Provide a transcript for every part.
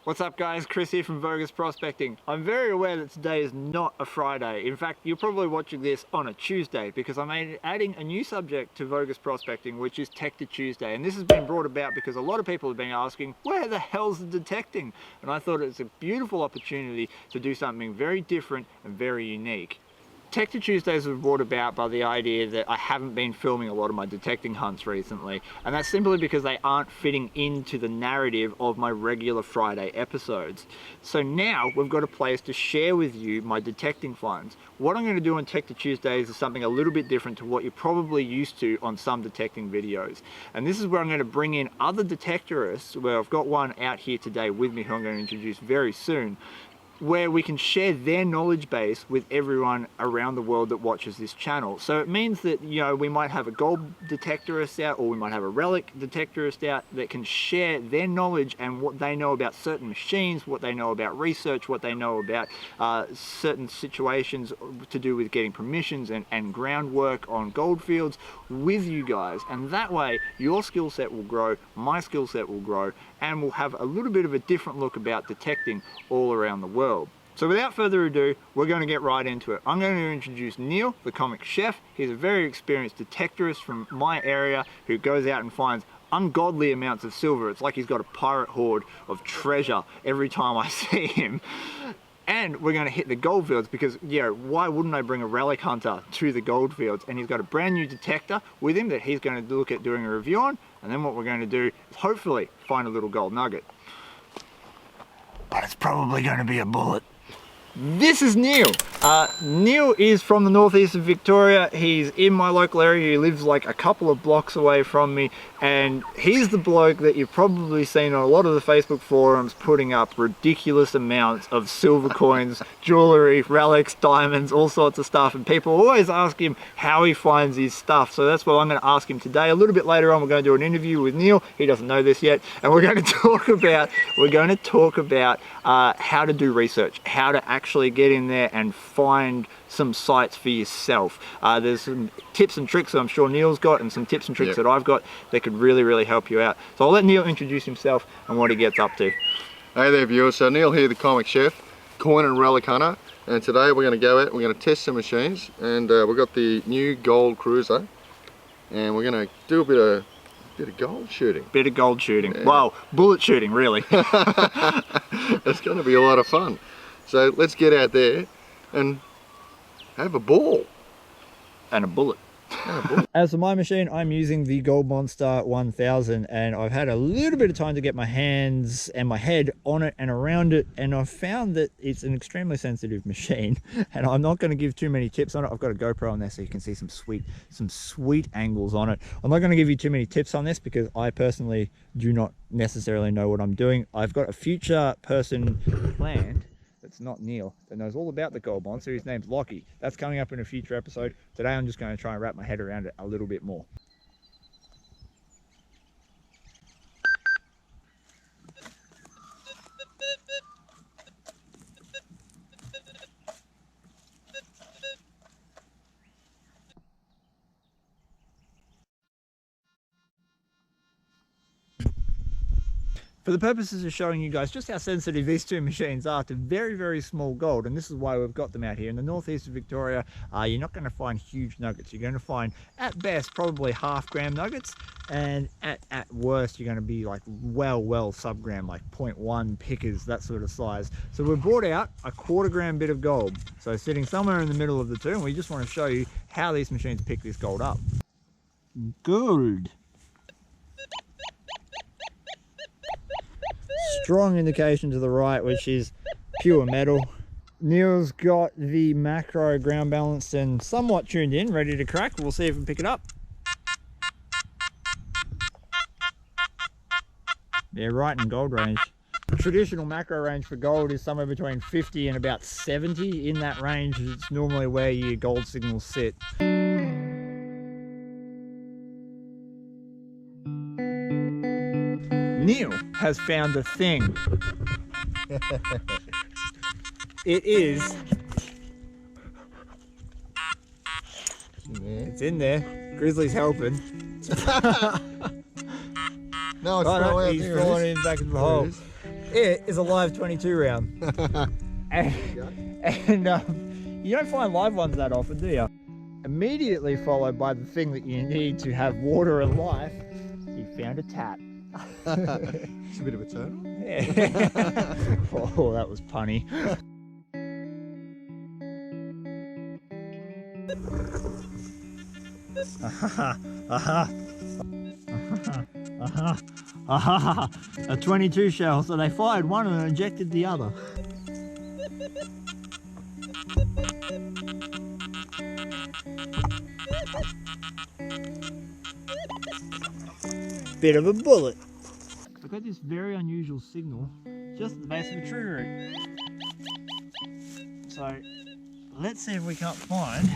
What's up guys, Chris here from Vo-Gus Prospecting. I'm very aware that today is not a Friday. In fact, you're probably watching this on a Tuesday because I'm adding a new subject to Vo-Gus Prospecting, which is Detector Tuesday. And this has been brought about because a lot of people have been asking, where the hell's the detecting? And I thought it's a beautiful opportunity to do something very different and very unique. Detector Tuesdays were brought about by the idea that I haven't been filming a lot of my detecting hunts recently, and that's simply because they aren't fitting into the narrative of my regular Friday episodes. So now we've got a place to share with you my detecting finds. What I'm going to do on Detector Tuesdays is something a little bit different to what you're probably used to on some detecting videos. And this is where I'm going to bring in other detectorists, where I've got one out here today with me who I'm going to introduce very soon, where we can share their knowledge base with everyone around the world that watches this channel. So it means that, you know, we might have a gold detectorist out, or we might have a relic detectorist out that can share their knowledge and what they know about certain machines, what they know about research, what they know about certain situations to do with getting permissions and groundwork on gold fields with you guys. And that way your skill set will grow, my skill set will grow, and we'll have a little bit of a different look about detecting all around the world. So without further ado, we're going to get right into it. I'm going to introduce Neil, the comic chef. He's a very experienced detectorist from my area who goes out and finds ungodly amounts of silver. It's like he's got a pirate hoard of treasure every time I see him. And we're going to hit the gold fields because, yeah, why wouldn't I bring a relic hunter to the gold fields? And he's got a brand new detector with him that he's going to look at doing a review on. And then what we're going to do is hopefully find a little gold nugget. But it's probably going to be a bullet. This is Neil. Neil is from the northeast of Victoria. He's in my local area. He lives like a couple of blocks away from me, and he's the bloke that you've probably seen on a lot of the Facebook forums putting up ridiculous amounts of silver coins, jewellery, relics, diamonds, all sorts of stuff, and people always ask him how he finds his stuff. So that's what I'm going to ask him today. A little bit later on we're going to do an interview with Neil. He doesn't know this yet, and we're going to talk about how to do research, how to actually get in there and find some sites for yourself. There's some tips and tricks that I'm sure Neil's got, and some tips and tricks that I've got that could really help you out. So I'll let Neil introduce himself and what he gets up to. Hey there viewers, so Neil here, the comic chef, coin and relic hunter, and today we're going to go out, we're going to test some machines, and we've got the new gold cruiser, and we're going to do a bit of gold shooting. Bit of gold shooting. Yeah. Wow, bullet shooting really. It's going to be a lot of fun. So let's get out there and have a ball. And a bullet. As for my machine, I'm using the Gold Monster 1000, and I've had a little bit of time to get my hands and my head on it and around it, and I've found that it's an extremely sensitive machine, and I'm not going to give too many tips on it. I've got a GoPro on there so you can see some sweet angles on it. I'm not going to give you too many tips on this because I personally do not necessarily know what I'm doing. I've got a future person planned. It's not Neil, that knows all about the Gold Monster. His name's Lockie. That's coming up in a future episode. Today I'm just going to try and wrap my head around it a little bit more. For the purposes of showing you guys just how sensitive these two machines are to very small gold, and this is why we've got them out here in the northeast of Victoria, you're not going to find huge nuggets. You're going to find at best probably half-gram nuggets, and at worst you're going to be like well sub-gram, like 0.1 pickers, that sort of size. So we've brought out a 1/4 gram bit of gold, so sitting somewhere in the middle of the two, and we just want to show you how these machines pick this gold up. Gold. Strong indication to the right, which is pure metal. Neil's got the macro ground balanced and somewhat tuned in, ready to crack. We'll see if we can pick it up. Yeah, right in gold range. The traditional macro range for gold is somewhere between 50 and about 70. In that range, it's normally where your gold signals sit. Neil has found a thing. It is. It's in there. Grizzly's helping. No, it's still out he's there. falling in back in the hole. It is a live 22 round. and you don't find live ones that often, do you? Immediately followed by the thing that you need to have water and life, he found a tap. It's a bit of a turn. Yeah. Oh, that was punny. A 22 shell, so they fired one and ejected the other. Bit of a bullet. I got this very unusual signal just at the base of a tree root. So let's see if we can't find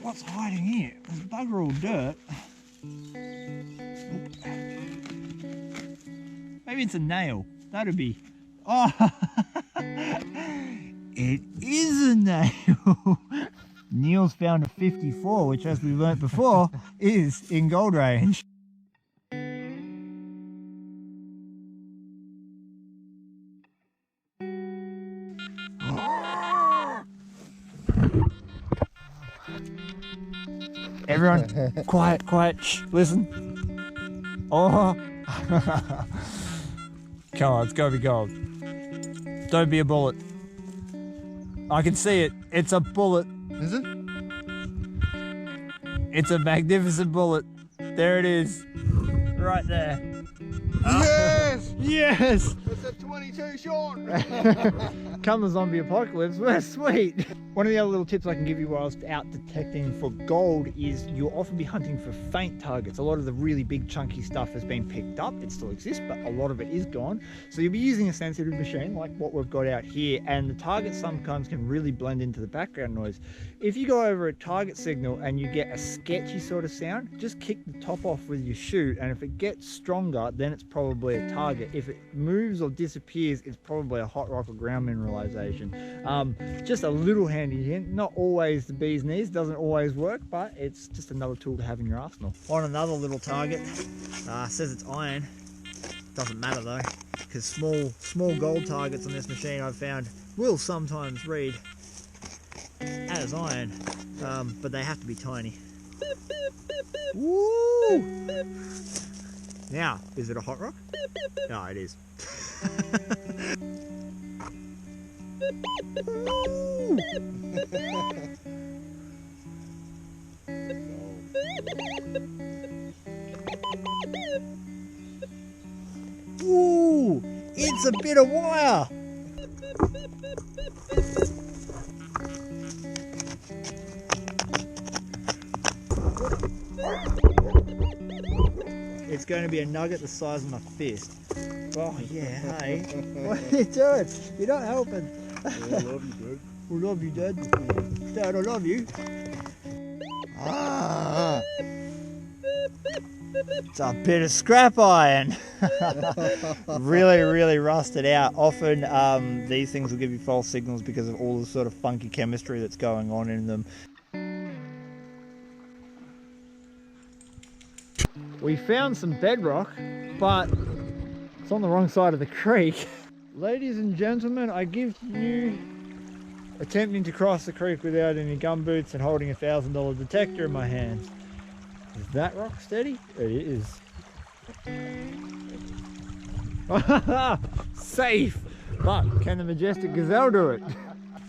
what's hiding here. There's bugger all dirt. Maybe it's a nail. That'd be. Oh, it is a nail. Neil's found a 54, which, as we learnt before, is in gold range. Everyone, quiet, quiet, shh, listen. Oh, come on, it's gotta be gold. Don't be a bullet. I can see it. It's a bullet. Is it? It's a magnificent bullet. There it is. Right there. Yes! Yes! It's a 22, Sean! Come the zombie apocalypse, we're sweet. One of the other little tips I can give you whilst out detecting for gold is you'll often be hunting for faint targets. A lot of the really big chunky stuff has been picked up. It still exists, but a lot of it is gone. So you'll be using a sensitive machine like what we've got out here, and the target sometimes can really blend into the background noise. If you go over a target signal and you get a sketchy sort of sound, just kick the top off with your shoot, and if it gets stronger, then it's probably a target. If it moves or disappears, it's probably a hot rock or ground mineralization. Just a little handy hint, not always the bee's knees, doesn't always work, but it's just another tool to have in your arsenal. On another little target, says it's iron, doesn't matter though, because small gold targets on this machine I've found will sometimes read as iron, but they have to be tiny. Woo! Now, is it a hot rock? No, it is. Ooh, it's a bit of wire. It's going to be a nugget the size of my fist. Oh yeah, hey. What are you doing? You're not helping. Yeah, I love you, dude. I love you, Dad. Dad, I love you. Ah. It's a bit of scrap iron. Really rusted out. Often these things will give you false signals because of all the sort of funky chemistry that's going on in them. We found some bedrock, but it's on the wrong side of the creek. Ladies and gentlemen, I give you attempting to cross the creek without any gumboots and holding a $1,000 detector in my hands. Is that rock steady? It is. Safe! But can the majestic gazelle do it?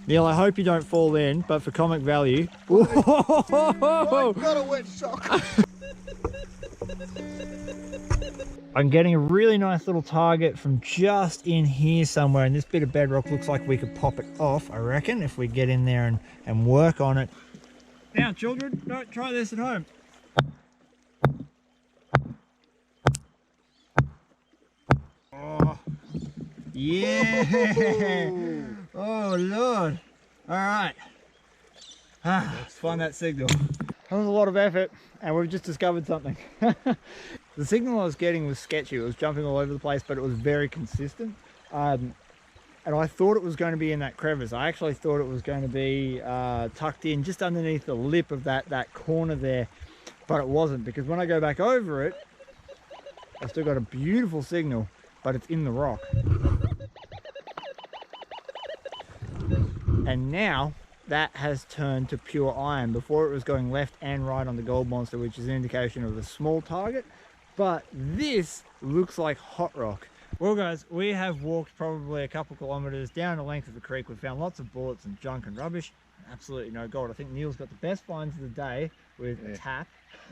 Neil, I hope you don't fall in, but for comic value... I got a wet sock! I'm getting a really nice little target from just in here somewhere, and this bit of bedrock looks like we could pop it off, I reckon, if we get in there and work on it. Now, children, don't try this at home. Oh, yeah! Oh, Lord. All right. Let's find that signal. That was a lot of effort, and we've just discovered something. The signal I was getting was sketchy. It was jumping all over the place, but it was very consistent. And I thought it was going to be in that crevice. I actually thought it was going to be tucked in just underneath the lip of that corner there, but it wasn't, because when I go back over it, I've still got a beautiful signal. but it's in the rock. And now that has turned to pure iron. Before it was going left and right on the gold monster, which is an indication of a small target, but this looks like hot rock. Well guys, we have walked probably a couple kilometers down the length of the creek. We found lots of bullets and junk and rubbish, absolutely no gold. I think Neil's got the best finds of the day with a tap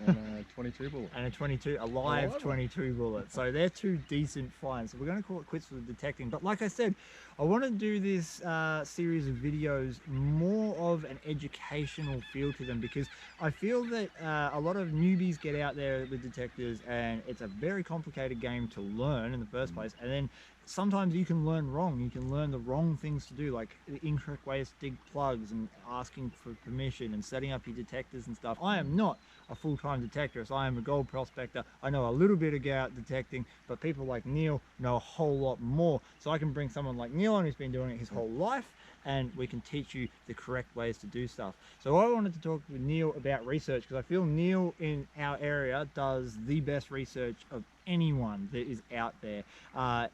and a 22 bullet and a live 22 bullet. So they're two decent finds. So we're going to call it quits with the detecting. But like I said, I want to do this series of videos more of an educational feel to them, because I feel that a lot of newbies get out there with detectors and it's a very complicated game to learn in the first place, and then sometimes you can learn wrong. You can learn the wrong things to do, like the incorrect ways to dig plugs and asking for permission and setting up your detectors and stuff. I am not a full-time detector, so I am a gold prospector. I know a little bit about detecting, but people like Neil know a whole lot more. So I can bring someone like Neil on who's been doing it his whole life, and we can teach you the correct ways to do stuff. So I wanted to talk with Neil about research, because I feel Neil in our area does the best research of anyone that is out there.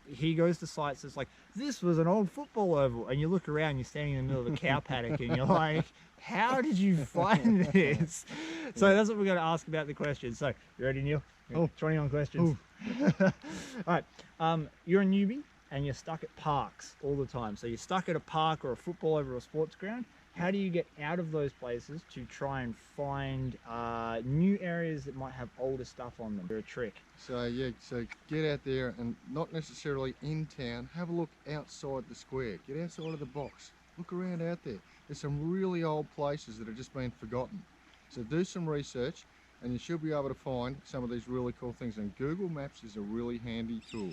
He goes to sites that's like, this was an old football oval, and you look around, you're standing in the middle of a cow paddock and you're like, how did you find this? So that's what we're going to ask about the questions. So you ready, Neil? Oh, 21 questions. All right, you're a newbie and you're stuck at parks all the time. So you're stuck at a park or a football over a sports ground. How do you get out of those places to try and find new areas that might have older stuff on them? They're a trick. So yeah, so get out there, and not necessarily in town, have a look outside the square, get outside of the box, look around out there. There's some really old places that have just been forgotten. So do some research and you should be able to find some of these really cool things. And Google Maps is a really handy tool.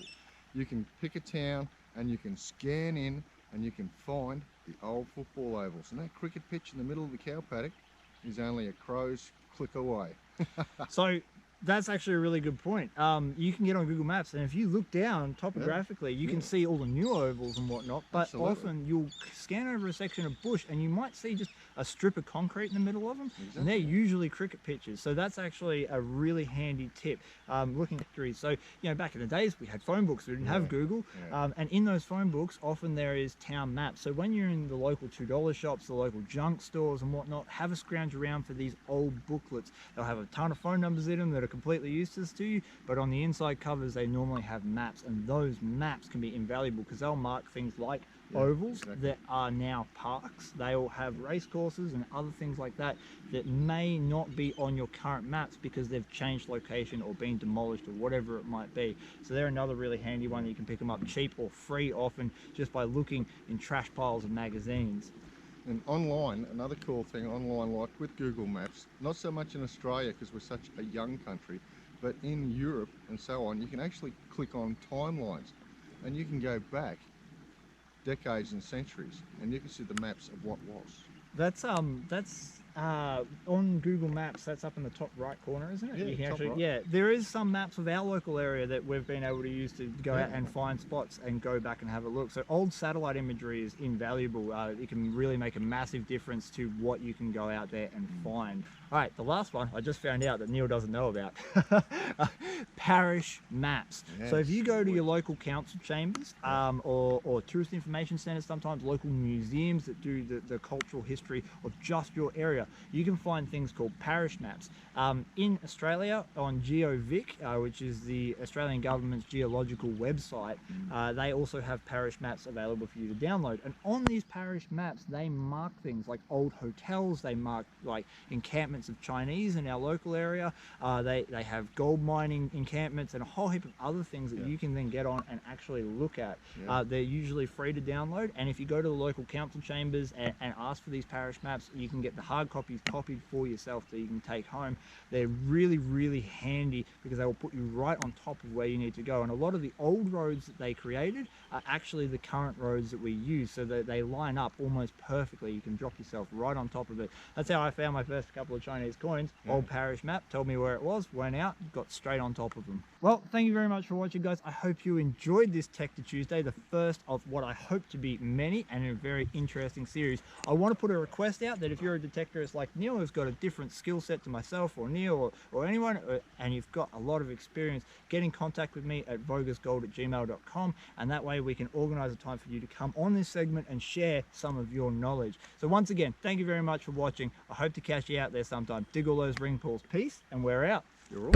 You can pick a town and you can scan in and you can find the old football ovals. And that cricket pitch in the middle of the cow paddock is only a crow's click away. So that's actually a really good point. You can get on Google Maps, and if you look down topographically, you can see all the new ovals and whatnot, but often you'll scan over a section of bush and you might see just a strip of concrete in the middle of them, and they're usually cricket pitches. So that's actually a really handy tip. Looking at history, so you know, back in the days we had phone books, we didn't have Google, and in those phone books often there is town maps. So when you're in the local $2 shops, the local junk stores and whatnot, have a scrounge around for these old booklets. They'll have a ton of phone numbers in them that are completely useless to you, but on the inside covers they normally have maps, and those maps can be invaluable because they'll mark things like ovals that are now parks. They all have race courses and other things like that that may not be on your current maps because they've changed location or been demolished or whatever it might be. So they're another really handy one that you can pick them up cheap or free often just by looking in trash piles of magazines. And online, another cool thing online, like with Google Maps, not so much in Australia because we're such a young country, but in Europe and so on, you can actually click on timelines and you can go back decades and centuries and you can see the maps of what was. That's on Google Maps, that's up in the top right corner, isn't it? Yeah, you can top actually, right. there is some maps of our local area that we've been able to use to go out and find spots and go back and have a look. So old satellite imagery is invaluable. It can really make a massive difference to what you can go out there and find. All right, the last one I just found out that Neil doesn't know about. Parish maps. Yes, so if you go to your local council chambers or tourist information centres, sometimes local museums that do the cultural history of just your area, you can find things called parish maps. In Australia, on GeoVic, which is the Australian government's geological website, they also have parish maps available for you to download. And on these parish maps, they mark things like old hotels, they mark like encampments of Chinese in our local area, they have gold mining encampments and a whole heap of other things that you can then get on and actually look at. They're usually free to download, and if you go to the local council chambers and ask for these parish maps, you can get the hard copies copied for yourself that you can take home. They're really, really handy because they will put you right on top of where you need to go. And a lot of the old roads that they created are actually the current roads that we use, so that they line up almost perfectly. You can drop yourself right on top of it. That's how I found my first couple of Chinese coins. Old parish map, told me where it was, went out, got straight on top of them. Well, thank you very much for watching, guys. I hope you enjoyed this Tech to Tuesday, the first of what I hope to be many and a very interesting series. I want to put a request out that if you're a detector adventurous like Neil, who's got a different skill set to myself or Neil or anyone, and you've got a lot of experience, get in contact with me at vogusgold@gmail.com, and that way we can organize a time for you to come on this segment and share some of your knowledge. So once again, thank you very much for watching. I hope to catch you out there sometime. Dig all those ring pulls. Peace, and we're out. You're all